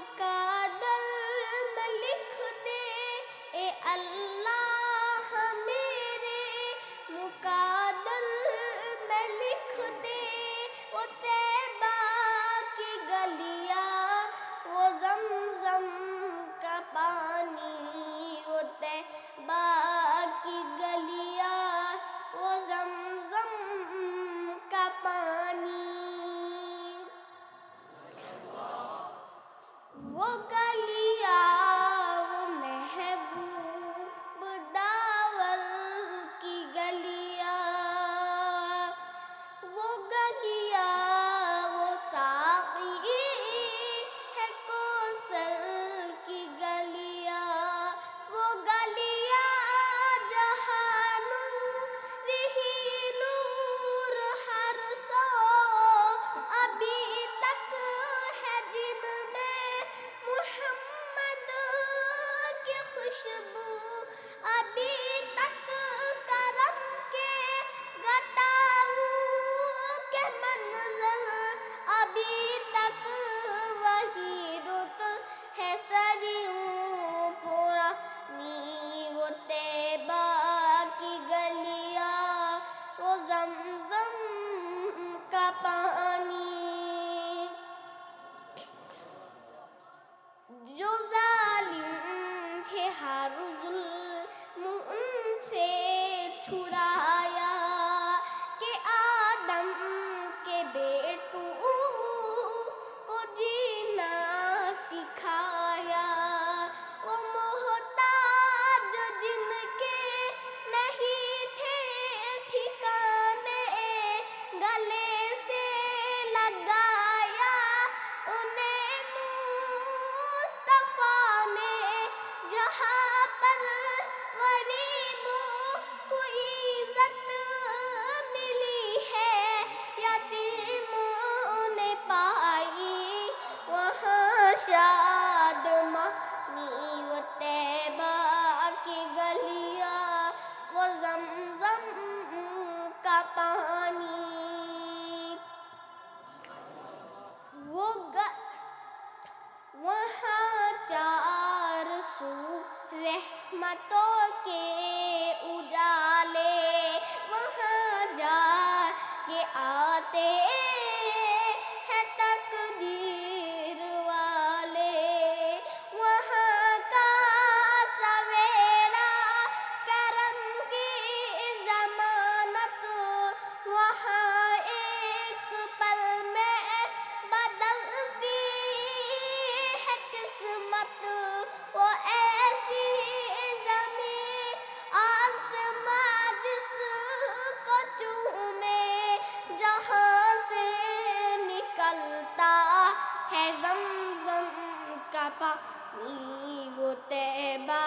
مقدر میں لکھ دے اے اللہ میرے مقدر میں لکھ دے وہ طیبہ کی گلیاں وہ زمزم کا پانی وہ طیبہ کی گلیاں وہ زمزم کا پانی وہ گلیاں وہ محبوب داور کی گلیاں وہ گلیاں وہ ساقی ہے کوثر کی گلیاں وہ گلیاں جہاں نور ہی نور ہر سو ابھی تک ہے جن میں محمد کی خوشبو ابھی تک کرم کے گٹاؤں کے منظر ابھی تک وہی رت ہے صدیوں پرانی وہ طیبہ کی گلیاں وہ زمزم کا پانی جو ظالم تھے ہر ظلم ان سے چھڑایا کہ آدم کے بیٹوں کو جینا سکھایا وہ محتاج جن کے نہیں تھے ٹھکانے گلے سے لگایا انہیں مصطفیٰ نے جہاں پر غریبوں کو عزت ملی ہے یتیموں نے پائی وہاں شادمانی وہ طیبہ کی گلیاں وہ زمزم کا پانی وہاں چار سو رحمتوں کے اجالے وہاں جا کے آتے ہیں تقدیر والے وہاں کا سویرا کرم کی ضمانت وہاں ایک پل میں بدلتی ہے قسمت وہ ایسی زمین آسمان جس کو چومے جہاں سے نکلتا ہے زمزم کا پانی وہ طیبہ